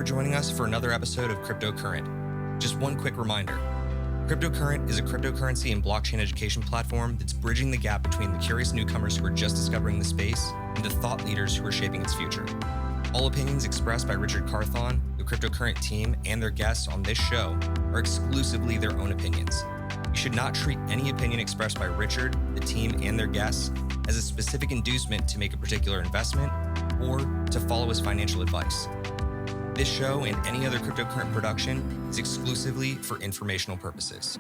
for joining us for another episode of Cryptocurrent. Just one quick reminder. Cryptocurrent is a cryptocurrency and blockchain education platform that's bridging the gap between the curious newcomers who are just discovering the space and the thought leaders who are shaping its future. All opinions expressed by Richard Carthon, the Cryptocurrent team, and their guests on this show are exclusively their own opinions. You should not treat any opinion expressed by Richard, the team, and their guests as a specific inducement to make a particular investment or to follow his financial advice. This show and any other Cryptocurrent production is exclusively for informational purposes.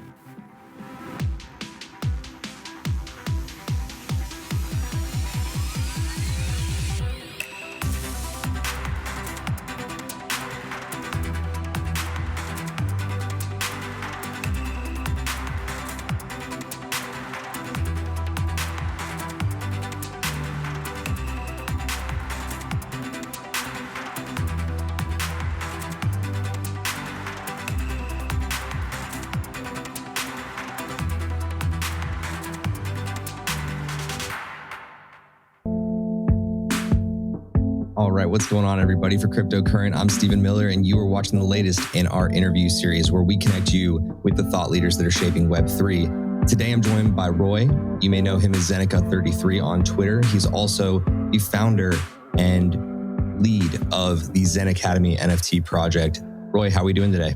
All right, what's going on, everybody? For Cryptocurrent, I'm Stephen Miller, and you are watching the latest in our interview series where we connect you with the thought leaders that are shaping Web3. Today, I'm joined by Roy. You may know him as Zeneca33 on Twitter. He's also the founder and lead of the Zen Academy NFT project. Roy, how are we doing today?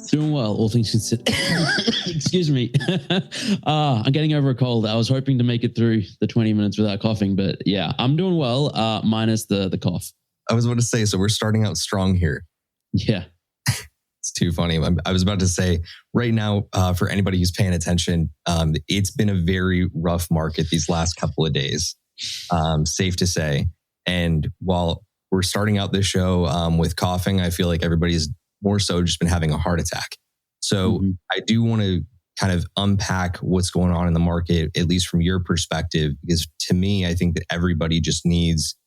Doing well, all things considered. Excuse me. I'm getting over a cold. I was hoping to make it through the 20 minutes without coughing, but yeah, I'm doing well, minus the cough. I was about to say, so we're starting out strong here. Yeah. It's too funny. I was about to say, right now, for anybody who's paying attention, it's been a very rough market these last couple of days, safe to say. And while we're starting out this show with coughing, I feel like everybody's more so just been having a heart attack. So I do want to kind of unpack what's going on in the market, at least from your perspective, because to me, I think that everybody just needs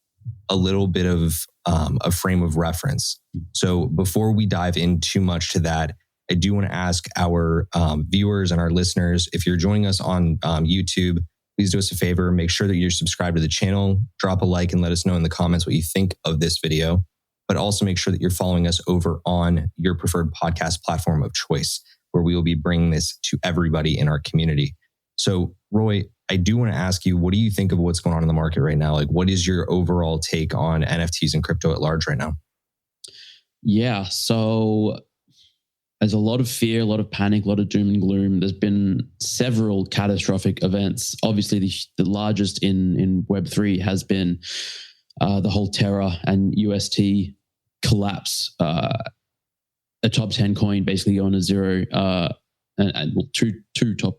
a little bit of a frame of reference. So before we dive in too much to that, I do want to ask our viewers and our listeners, if you're joining us on YouTube, please do us a favor, make sure that you're subscribed to the channel, drop a like and let us know in the comments what you think of this video. But also make sure that you're following us over on your preferred podcast platform of choice, where we will be bringing this to everybody in our community. So, Roy, I do want to ask you, what do you think of what's going on in the market right now? Like, what is your overall take on NFTs and crypto at large right now? Yeah, so there's a lot of fear, a lot of panic, a lot of doom and gloom. There's been several catastrophic events. Obviously, the largest in Web3 has been the whole Terra and UST collapse, a top 10 coin basically going to zero, and two top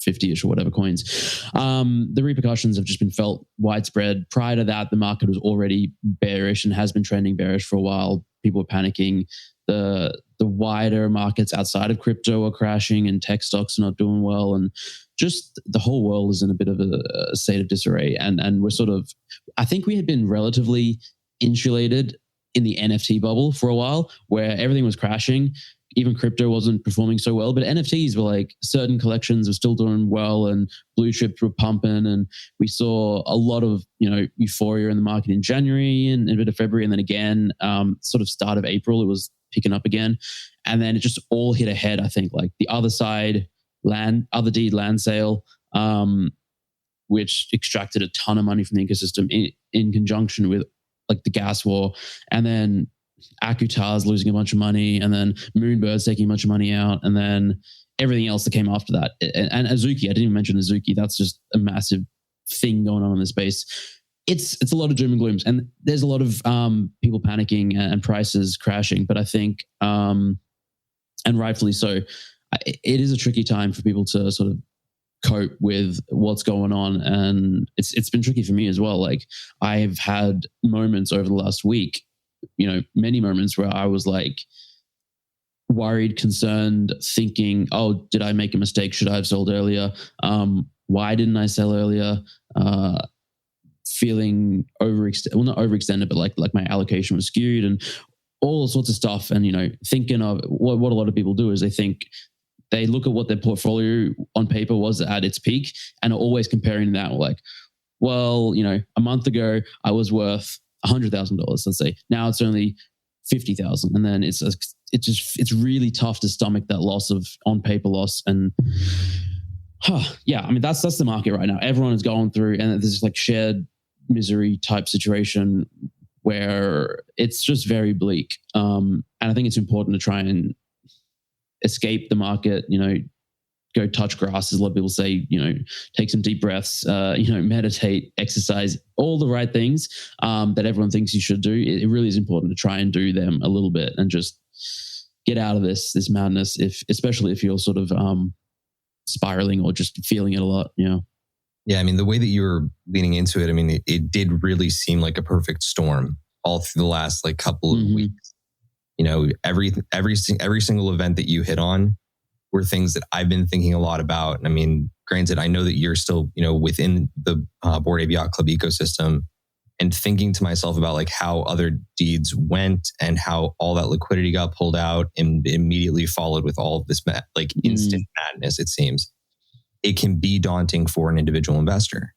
50-ish or whatever coins. The repercussions have just been felt widespread. Prior to that, the market was already bearish and has been trending bearish for a while. People were panicking. The wider markets outside of crypto are crashing, and tech stocks are not doing well, and just the whole world is in a bit of a state of disarray. And we're sort of, I think we had been relatively insulated in the NFT bubble for a while, where everything was crashing. Even crypto wasn't performing so well, but NFTs were like, certain collections were still doing well, and blue chips were pumping, and we saw a lot of euphoria in the market in January and a bit of February, and then again, sort of start of April, it was picking up again, and then it just all hit ahead. I think like the other side other deed land sale, which extracted a ton of money from the ecosystem in conjunction with like the gas war, and then Akutar's losing a bunch of money, and then Moonbird's taking a bunch of money out, and then everything else that came after that. And Azuki, I didn't even mention Azuki. That's just a massive thing going on in the space. It's a lot of doom and glooms, and there's a lot of people panicking and prices crashing. But I think, and rightfully so, it is a tricky time for people to sort of cope with what's going on, and it's been tricky for me as well. Like, I've had moments over the last week, many moments where I was like worried, concerned, thinking, oh, did I make a mistake? Should I have sold earlier? Why didn't I sell earlier? Feeling not overextended, but like my allocation was skewed and all sorts of stuff. And, thinking of what a lot of people do is they look at what their portfolio on paper was at its peak and are always comparing that, like, well, a month ago I was worth $100,000, let's say. Now it's only 50,000, and then it's really tough to stomach that loss of on paper loss. And yeah, I mean that's the market right now. Everyone is going through, and there's this like shared misery type situation where it's just very bleak. And I think it's important to try and escape the market, go touch grass, as a lot of people say, take some deep breaths, meditate, exercise, all the right things that everyone thinks you should do. It really is important to try and do them a little bit and just get out of this madness, especially if you're sort of spiraling or just feeling it a lot, Yeah, I mean, the way that you were leaning into it, I mean, it did really seem like a perfect storm all through the last like couple of weeks. Every single event that you hit on were things that I've been thinking a lot about. I mean, granted, I know that you're still, within the Bored Ape Yacht Club ecosystem, and thinking to myself about like how other deeds went and how all that liquidity got pulled out and immediately followed with all of this instant madness, it seems. It can be daunting for an individual investor.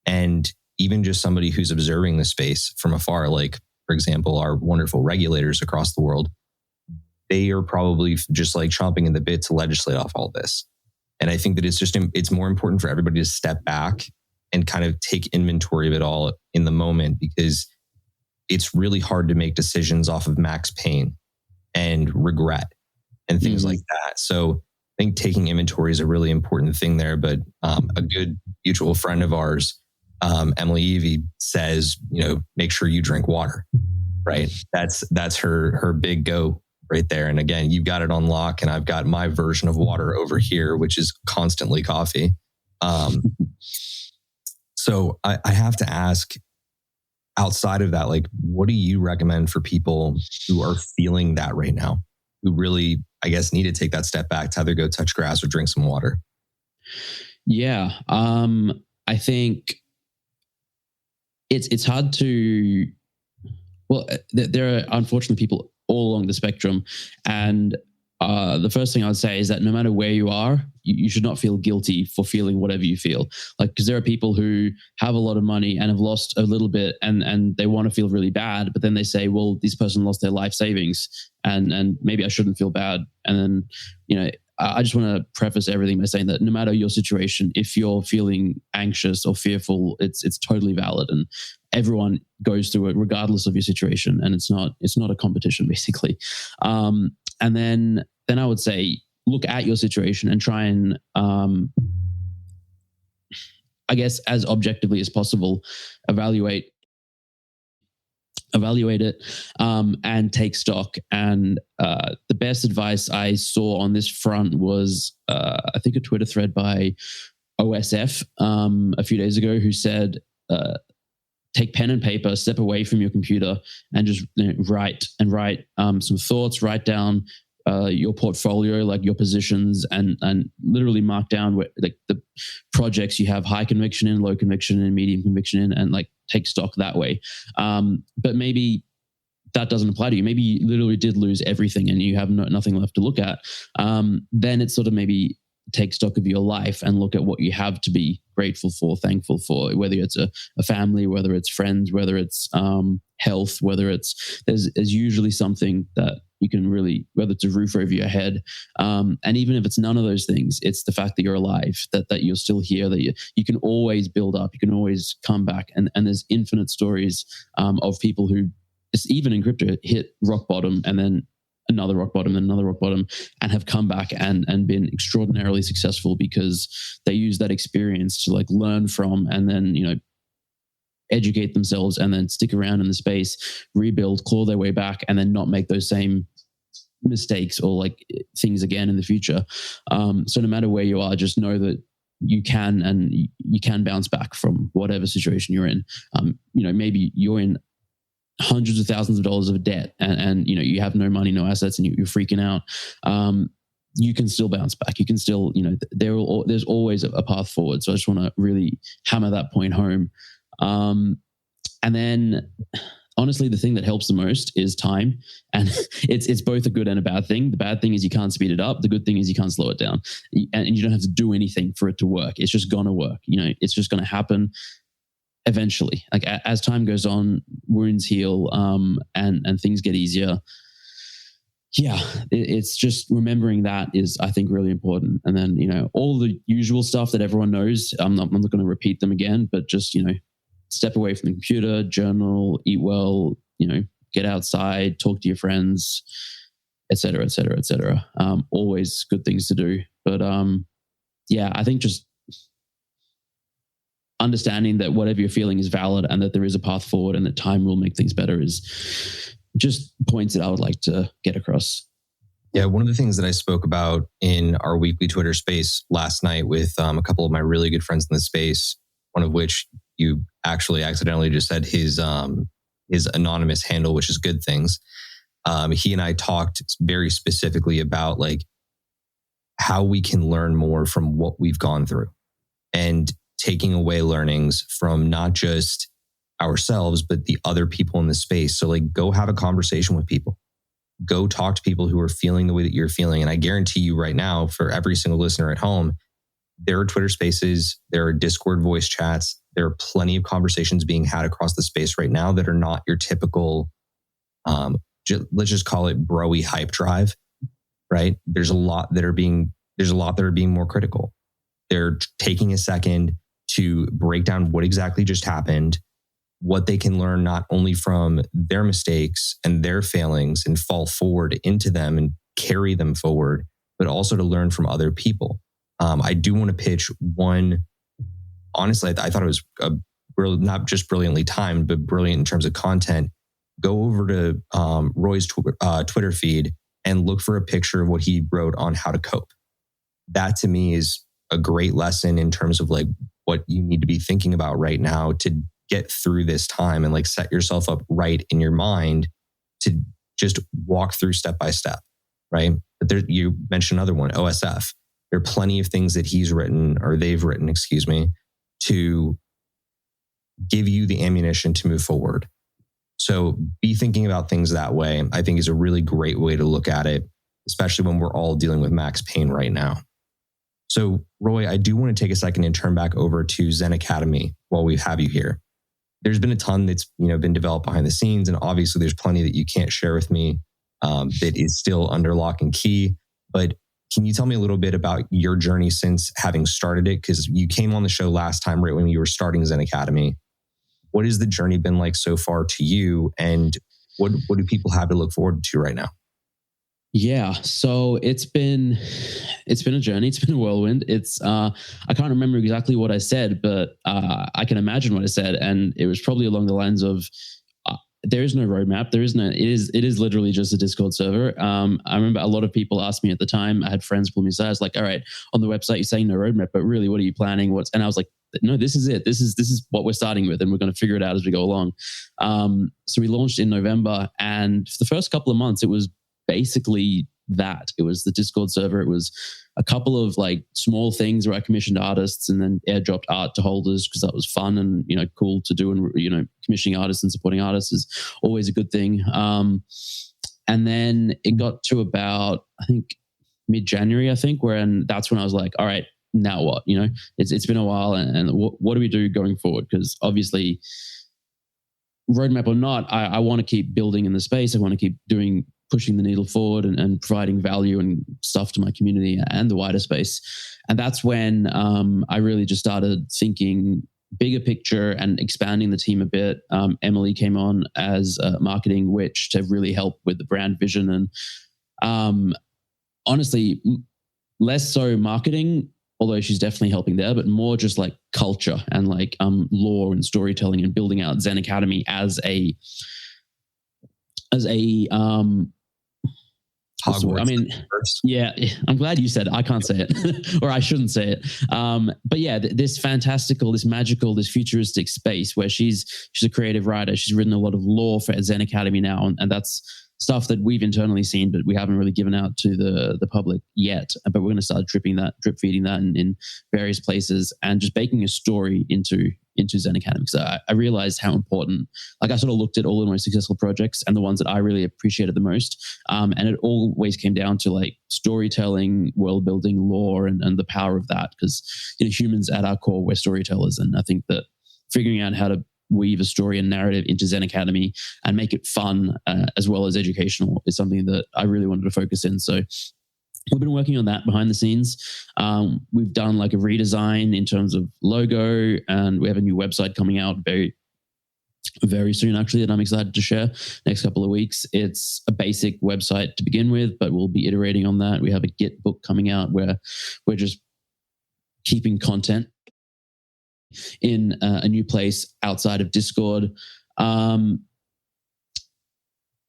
And even just somebody who's observing the space from afar, like, for example, our wonderful regulators across the world, they are probably just like chomping in the bit to legislate off all this. And I think that it's more important for everybody to step back and kind of take inventory of it all in the moment, because it's really hard to make decisions off of max pain and regret and things like that. So I think taking inventory is a really important thing there. But a good mutual friend of ours, Emily Evie, says, make sure you drink water, right? That's her big go right there. And again, you've got it on lock, and I've got my version of water over here, which is constantly coffee. So I have to ask, outside of that, like, what do you recommend for people who are feeling that right now, who really, I guess, need to take that step back to either go touch grass or drink some water? Yeah. I think it's hard to, there are unfortunately people all along the spectrum. And the first thing I would say is that no matter where you are, you should not feel guilty for feeling whatever you feel. Like, because there are people who have a lot of money and have lost a little bit, and they want to feel really bad, but then they say, well, this person lost their life savings, and maybe I shouldn't feel bad. And then, I just want to preface everything by saying that no matter your situation, if you're feeling anxious or fearful, it's totally valid, and everyone goes through it regardless of your situation. And it's not a competition, basically. And then I would say, look at your situation and try and, I guess, as objectively as possible, evaluate it, and take stock. And the best advice I saw on this front was, I think, a Twitter thread by OSF a few days ago, who said, take pen and paper, step away from your computer, and just write some thoughts, write down your portfolio, like your positions, and literally mark down like the projects you have high conviction in, low conviction in, medium conviction in, and like take stock that way. But maybe that doesn't apply to you. Maybe you literally did lose everything and you have nothing left to look at. Then it's sort of maybe take stock of your life and look at what you have to be grateful for, thankful for, whether it's a family, whether it's friends, whether it's health, whether it's, there's usually something that you can really, whether it's a roof over your head. And even if it's none of those things, it's the fact that you're alive, that you're still here, that you can always build up, you can always come back. And there's infinite stories of people who, just even in crypto, hit rock bottom and then another rock bottom and another rock bottom, and have come back and been extraordinarily successful because they use that experience to like learn from, and then, educate themselves, and then stick around in the space, rebuild, claw their way back, and then not make those same mistakes or like things again in the future. So no matter where you are, just know that you can, and you can bounce back from whatever situation you're in. Maybe you're in hundreds of thousands of dollars of debt, and you have no money, no assets, and you're freaking out. You can still bounce back. You can still, there's always a path forward. So I just want to really hammer that point home. And then honestly, the thing that helps the most is time. And it's both a good and a bad thing. The bad thing is you can't speed it up. The good thing is you can't slow it down. And you don't have to do anything for it to work. It's just going to work. It's just going to happen. eventually. Like as time goes on, wounds heal, and things get easier. Yeah, it's just remembering that is, I think, really important. And then, all the usual stuff that everyone knows, I'm not going to repeat them again, but just, step away from the computer, journal, eat well, get outside, talk to your friends, et cetera, et cetera, et cetera. Always good things to do. But I think just understanding that whatever you're feeling is valid and that there is a path forward and that time will make things better is just points that I would like to get across. Yeah, one of the things that I spoke about in our weekly Twitter space last night with a couple of my really good friends in the space, one of which you actually accidentally just said his anonymous handle, which is good things. He and I talked very specifically about like how we can learn more from what we've gone through and taking away learnings from not just ourselves, but the other people in the space. So like, go have a conversation with people. Go talk to people who are feeling the way that you're feeling. And I guarantee you right now, for every single listener at home, there are Twitter spaces, there are Discord voice chats, there are plenty of conversations being had across the space right now that are not your typical, let's just call it bro-y hype drive, right? There's a lot that are being more critical. They're taking a second to break down what exactly just happened, what they can learn not only from their mistakes and their failings and fall forward into them and carry them forward, but also to learn from other people. I do want to pitch one. Honestly, I thought it was not just brilliantly timed, but brilliant in terms of content. Go over to Roy's Twitter feed and look for a picture of what he wrote on how to cope. That to me is a great lesson in terms of like what you need to be thinking about right now to get through this time and like set yourself up right in your mind to just walk through step by step, right? But there, you mentioned another one, OSF. There are plenty of things that they've written, to give you the ammunition to move forward. So be thinking about things that way, I think is a really great way to look at it, especially when we're all dealing with max pain right now. So Roy, I do want to take a second and turn back over to Zen Academy while we have you here. There's been a ton that's been developed behind the scenes, and obviously there's plenty that you can't share with me that is still under lock and key. But can you tell me a little bit about your journey since having started it? Because you came on the show last time right when you were starting Zen Academy. What has the journey been like so far to you, and what do people have to look forward to right now? Yeah, so it's been a journey. It's been a whirlwind. I can't remember exactly what I said, but I can imagine what I said, and it was probably along the lines of there is no roadmap. There is no. It is literally just a Discord server. I remember a lot of people asked me at the time. I had friends pull me aside. I was like, "All right, on the website you're saying no roadmap, but really, what are you planning? And I was like, "No, this is it. This is what we're starting with, and we're going to figure it out as we go along." So we launched in November, and for the first couple of months, it was basically that. It was the Discord server. It was a couple of like small things where I commissioned artists and then airdropped art to holders because that was fun and cool to do. And commissioning artists and supporting artists is always a good thing. And then it got to about I think mid-January, and that's when I was like, all right, now what? It's been a while, and what do we do going forward? Because obviously, roadmap or not, I want to keep building in the space. I want to keep pushing the needle forward and providing value and stuff to my community and the wider space. And that's when I really just started thinking bigger picture and expanding the team a bit. Emily came on as a marketing witch to really help with the brand vision. And honestly, less so marketing, although she's definitely helping there, but more just like culture and like lore and storytelling and building out Zen Academy as a yeah, I'm glad you said it. I can't say it, or I shouldn't say it. But yeah, this fantastical, this magical, this futuristic space where she's a creative writer. She's written a lot of lore for Zen Academy now, and that's stuff that we've internally seen, but we haven't really given out to the public yet. But we're going to start drip feeding that in various places and just baking a story into Zen Academy. So I realized how important, like I sort of looked at all of my successful projects and the ones that I really appreciated the most. And it always came down to like storytelling, world building, lore, and the power of that. Because humans at our core, we're storytellers. And I think that figuring out how to weave a story and narrative into Zen Academy and make it fun as well as educational is something that I really wanted to focus in. So we've been working on that behind the scenes. We've done like a redesign in terms of logo, and we have a new website coming out very, very soon, actually, that I'm excited to share next couple of weeks. It's a basic website to begin with, but we'll be iterating on that. We have a Git book coming out where we're just keeping content in a new place outside of Discord.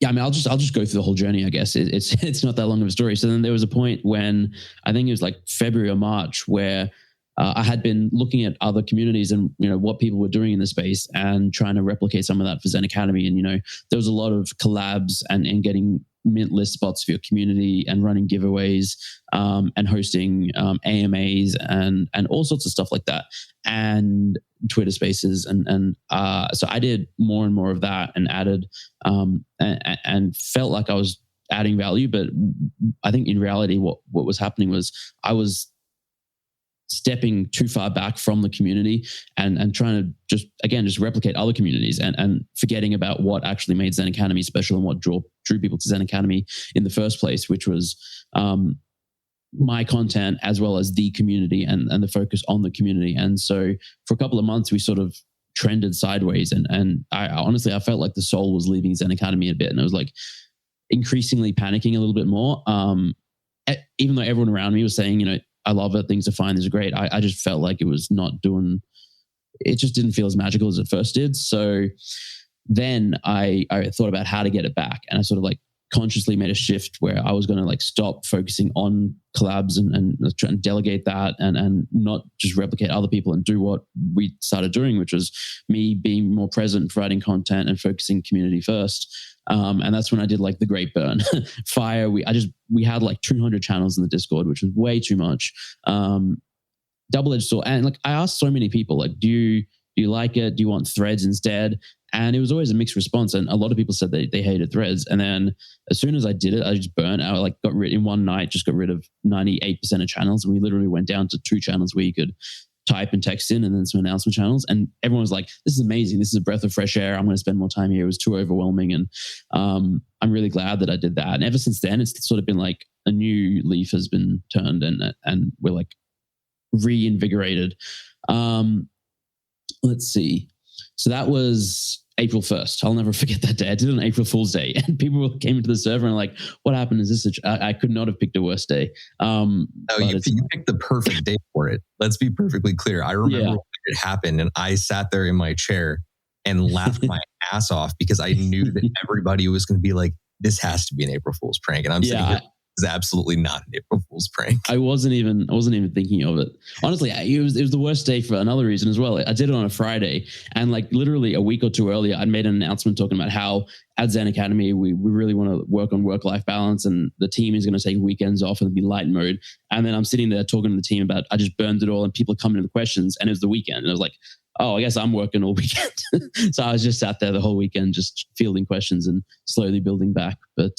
Yeah, I mean, I'll just go through the whole journey, I guess. It's not that long of a story. So then there was a point when I think it was like February or March where I had been looking at other communities and, you know, what people were doing in the space and trying to replicate some of that for Zen Academy. And, you know, there was a lot of collabs and getting mint list spots for your community and running giveaways and hosting AMAs and all sorts of stuff like that, and Twitter Spaces. And so I did more and more of that and added and felt like I was adding value. But I think in reality, what was happening was I was stepping too far back from the community and trying to just replicate other communities and forgetting about what actually made Zen Academy special and what drew people to Zen Academy in the first place, which was my content as well as the community and the focus on the community. And so for a couple of months, we sort of trended sideways. And I honestly, I felt like the soul was leaving Zen Academy a bit. And I was like increasingly panicking a little bit more. Even though everyone around me was saying, you know, I love it, things are fine, these are great. I just felt like it was not doing, it just didn't feel as magical as it first did. So then I thought about how to get it back. And I sort of like consciously made a shift where I was going to like stop focusing on collabs and try and delegate that and not just replicate other people and do what we started doing, which was me being more present, providing content and focusing community first. And that's when I did like the great burn fire. We had like 200 channels in the Discord, which was way too much. Double-edged sword. And like I asked so many people, like, do you like it? Do you want threads instead? And it was always a mixed response. And a lot of people said they hated threads. And then as soon as I did it, I just burned. I like got rid in one night, just got rid of 98% of channels. And we literally went down to 2 channels where you could type and text in, and then some announcement channels. And everyone was like, this is amazing. This is a breath of fresh air. I'm going to spend more time here. It was too overwhelming. And I'm really glad that I did that. And ever since then, it's sort of been like a new leaf has been turned and we're like reinvigorated. Let's see. So that was April 1st. I'll never forget that day. I did it on April Fool's Day, and people came into the server and like, what happened? Is this I could not have picked a worse day. No, you picked the perfect day for it. Let's be perfectly clear. I remember when it happened and I sat there in my chair and laughed my ass off because I knew that everybody was going to be like, this has to be an April Fool's prank. And I'm sitting here, is absolutely not an April Fool's prank. I wasn't even thinking of it. Honestly, it was the worst day for another reason as well. I did it on a Friday, and like literally a week or two earlier, I made an announcement talking about how at Zen Academy, we really want to work on work-life balance, and the team is going to take weekends off and be light mode. And then I'm sitting there talking to the team about, I just burned it all, and people coming to the questions, and it was the weekend. And I was like, oh, I guess I'm working all weekend. So I was just sat there the whole weekend, just fielding questions and slowly building back. But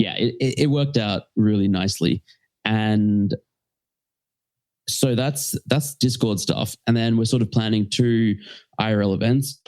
yeah, it worked out really nicely. And so that's Discord stuff. And then we're sort of planning 2 IRL events.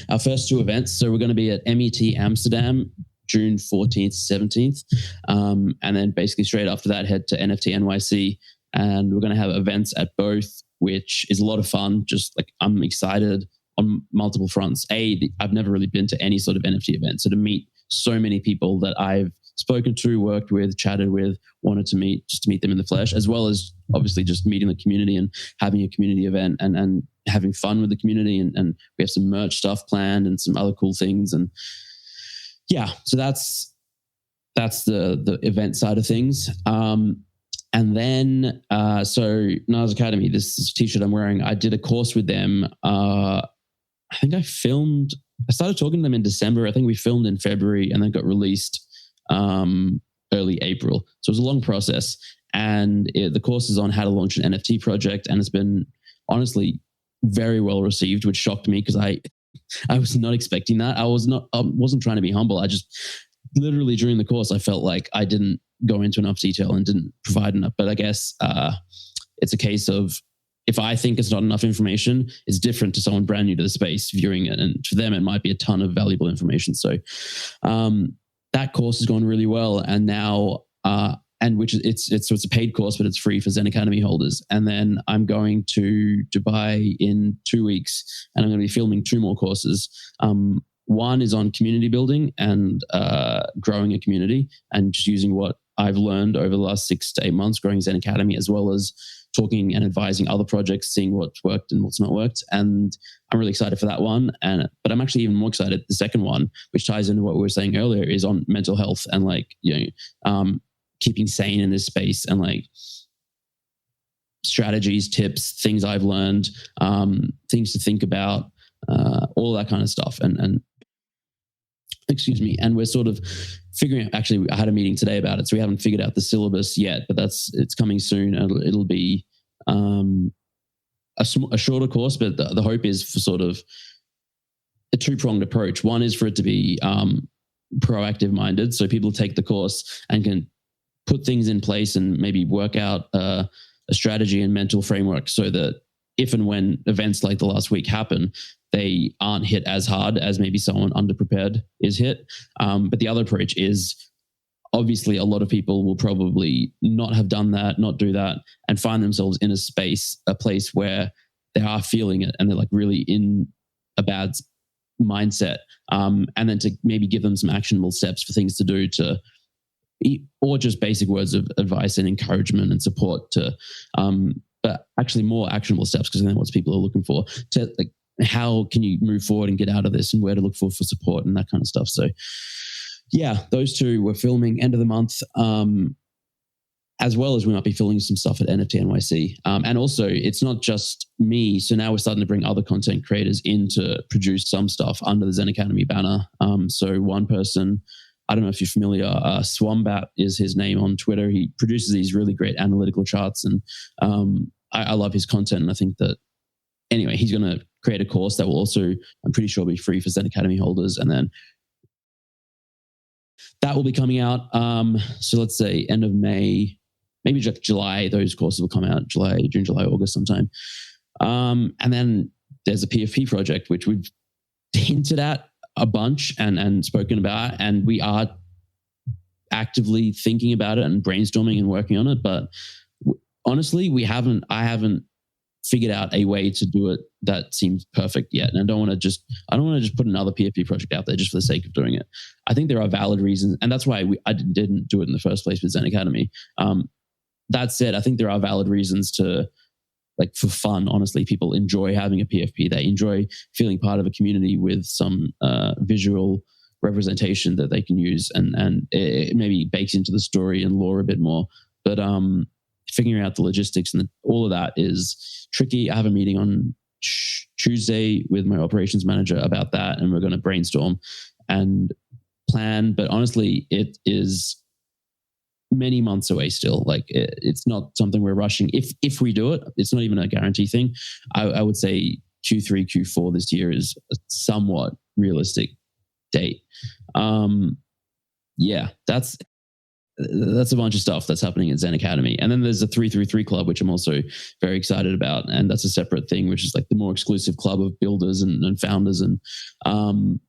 Our first 2 events. So we're going to be at MET Amsterdam, June 14th, 17th. And then basically straight after that, head to NFT NYC. And we're going to have events at both, which is a lot of fun. Just like I'm excited on multiple fronts. I've never really been to any sort of NFT event. So to meet so many people that I've spoken to, worked with, chatted with, wanted to meet, just to meet them in the flesh, as well as obviously just meeting the community and having a community event and having fun with the community. And we have some merch stuff planned and some other cool things. And yeah, so that's the event side of things. And then, so Nars Academy, this is a t-shirt I'm wearing. I did a course with them. I think I started talking to them in December. I think we filmed in February and then got released early April. So it was a long process. And the course is on how to launch an NFT project. And it's been honestly very well received, which shocked me because I was not expecting that. I wasn't trying to be humble. I just literally during the course, I felt like I didn't go into enough detail and didn't provide enough. But I guess it's a case of if I think it's not enough information, it's different to someone brand new to the space viewing it. And for them, it might be a ton of valuable information. So that course has gone really well. And now, and which is, it's a paid course, but it's free for Zen Academy holders. And then I'm going to Dubai in 2 weeks, and I'm going to be filming 2 more courses. One is on community building and growing a community, and just using what I've learned over the last 6 to 8 months growing Zen Academy, as well as talking and advising other projects, seeing what's worked and what's not worked. And I'm really excited for that one. But I'm actually even more excited. The second one, which ties into what we were saying earlier, is on mental health and keeping sane in this space, and strategies, tips, things I've learned, things to think about, all that kind of stuff. And excuse me. And we're sort of figuring out, actually, I had a meeting today about it. So we haven't figured out the syllabus yet, but it's coming soon. It'll be a shorter course, but the hope is for sort of a 2-pronged approach. One is for it to be proactive minded. So people take the course and can put things in place and maybe work out a strategy and mental framework, so that if and when events like the last week happen, they aren't hit as hard as maybe someone underprepared is hit. But the other approach is, obviously, a lot of people will probably not have done that, not do that, and find themselves in a place where they are feeling it and they're like really in a bad mindset. And then to maybe give them some actionable steps for things to do or just basic words of advice and encouragement and support but actually more actionable steps, because then what people are looking for to how can you move forward and get out of this, and where to look for support and that kind of stuff. So yeah, those 2 we're filming end of the month, as well as we might be filming some stuff at NFT NYC. And also, it's not just me. So now we're starting to bring other content creators in to produce some stuff under the Zen Academy banner. So one person, I don't know if you're familiar, Swambat is his name on Twitter. He produces these really great analytical charts, and I love his content. And I think that, anyway, he's going to create a course that will also, I'm pretty sure, be free for Zen Academy holders. And then that will be coming out. So let's say end of May, maybe July, those courses will come out June, July, August sometime. And then there's a PFP project, which we've hinted at a bunch and spoken about, and we are actively thinking about it and brainstorming and working on it. But honestly, I haven't figured out a way to do it that seems perfect yet. And I don't want to just put another PFP project out there just for the sake of doing it. I think there are valid reasons, and that's why I didn't do it in the first place with Zen Academy. That said, I think there are valid reasons to, for fun, honestly, people enjoy having a PFP. They enjoy feeling part of a community with some visual representation that they can use, and it maybe bakes into the story and lore a bit more. But figuring out the logistics and all of that is tricky. I have a meeting on Tuesday with my operations manager about that, and we're going to brainstorm and plan. But honestly, it is many months away still. It's not something we're rushing. If we do it, it's not even a guarantee thing. I would say Q3, Q4 this year is a somewhat realistic date. Yeah, that's a bunch of stuff that's happening at Zen Academy. And then there's a 333 club, which I'm also very excited about. And that's a separate thing, which is the more exclusive club of builders and founders. And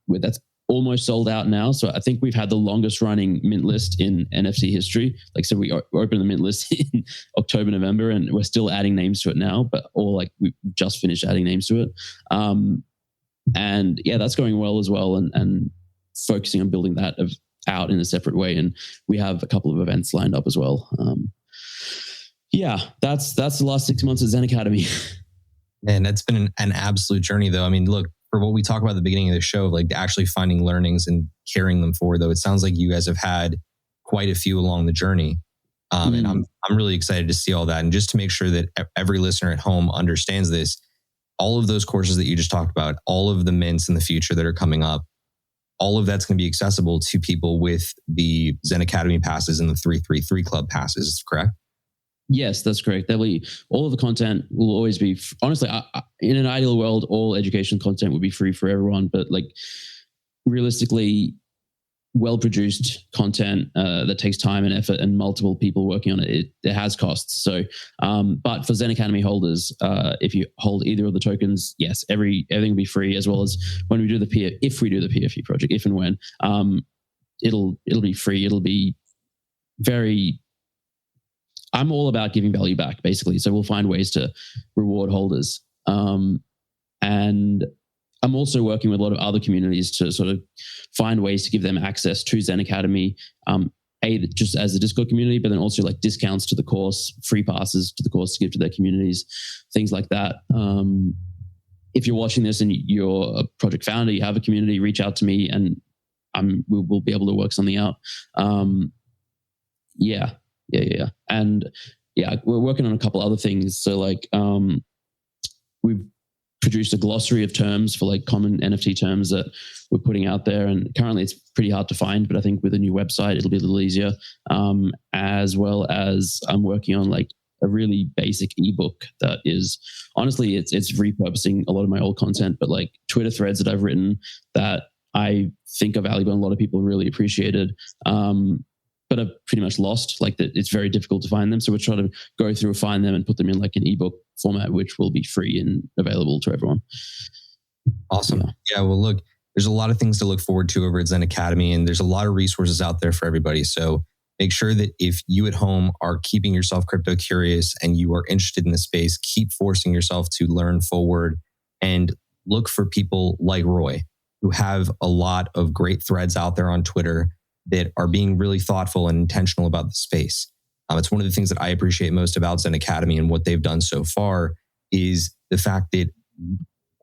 that's almost sold out now. So I think we've had the longest running mint list in NFT history. So we opened the mint list in October, November, and we're still adding names to it now, but we've just finished adding names to it. And yeah, that's going well as well. And focusing on building that out in a separate way. And we have a couple of events lined up as well. Yeah, that's the last 6 months at Zen Academy. And it's been an absolute journey though. I mean, look, for what we talk about at the beginning of the show, actually finding learnings and carrying them forward, though, it sounds like you guys have had quite a few along the journey. And I'm really excited to see all that. And just to make sure that every listener at home understands this, all of those courses that you just talked about, all of the mints in the future that are coming up, all of that's going to be accessible to people with the Zen Academy passes and the 333 Club passes, correct? Yes, that's correct. All of the content will always be, honestly, in an ideal world, all education content would be free for everyone. But realistically, well-produced content that takes time and effort and multiple people working on it, it has costs. So, but for Zen Academy holders, if you hold either of the tokens, yes, everything will be free, as well as when we do if we do the PFP project, if and when, it'll be free. It'll be very. I'm all about giving value back, basically. So we'll find ways to reward holders, and I'm also working with a lot of other communities to sort of find ways to give them access to Zen Academy, just as a Discord community, but then also like discounts to the course, free passes to the course to give to their communities, things like that. If you're watching this and you're a project founder, you have a community, reach out to me and we'll be able to work something out. Yeah. And yeah, we're working on a couple other things. So like we've produced a glossary of terms for like common NFT terms that we're putting out there. And currently it's pretty hard to find, but I think with a new website, it'll be a little easier. As well as I'm working on like a really basic ebook that is, honestly, it's repurposing a lot of my old content, but like Twitter threads that I've written that I think are valuable and a lot of people really appreciated. But I've pretty much lost, like that it's very difficult to find them. So we're trying to go through and find them and put them in like an ebook format, which will be free and available to everyone. Awesome. Yeah. Well, look, there's a lot of things to look forward to over at Zen Academy, and there's a lot of resources out there for everybody. So make sure that if you at home are keeping yourself crypto curious and you are interested in the space, keep forcing yourself to learn forward and look for people like Roy, who have a lot of great threads out there on Twitter that are being really thoughtful and intentional about the space. It's one of the things that I appreciate most about Zen Academy and what they've done so far is the fact that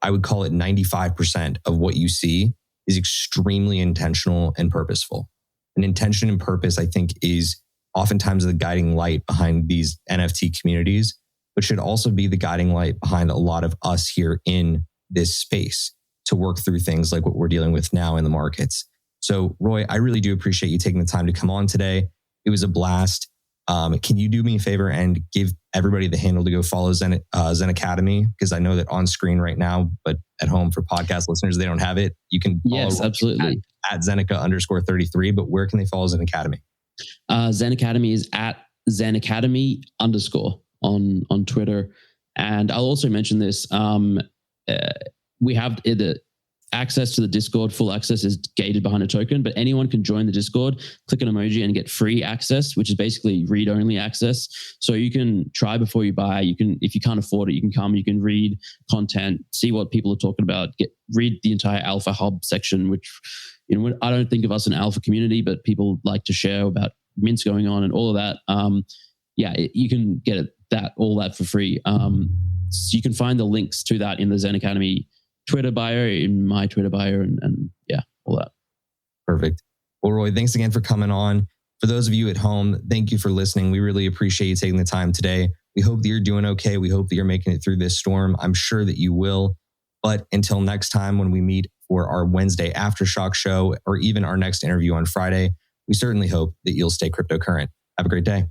I would call it 95% of what you see is extremely intentional and purposeful. And intention and purpose, I think, is oftentimes the guiding light behind these NFT communities, but should also be the guiding light behind a lot of us here in this space to work through things like what we're dealing with now in the markets. So, Roy, I really do appreciate you taking the time to come on today. It was a blast. Can you do me a favor and give everybody the handle to go follow Zen Academy? Because I know that on screen right now, but at home for podcast listeners, they don't have it. You can follow yes, absolutely. at Zeneca_33, but where can they follow Zen Academy? Zen Academy is at ZenAcademy_ on Twitter. And I'll also mention this. We have the access to the Discord. Full access is gated behind a token, but anyone can join the Discord, click an emoji and get free access, which is basically read-only access. So you can try before you buy. You can, if you can't afford it, you can come, you can read content, see what people are talking about, read the entire Alpha Hub section, which, you know, I don't think of us an Alpha community, but people like to share about mints going on and all of that. You can get all that for free. So you can find the links to that in the Zen Academy Twitter bio, in my Twitter bio, and all that. Perfect. Well, Roy, thanks again for coming on. For those of you at home, thank you for listening. We really appreciate you taking the time today. We hope that you're doing okay. We hope that you're making it through this storm. I'm sure that you will. But until next time, when we meet for our Wednesday Aftershock show, or even our next interview on Friday, we certainly hope that you'll stay cryptocurrent. Have a great day.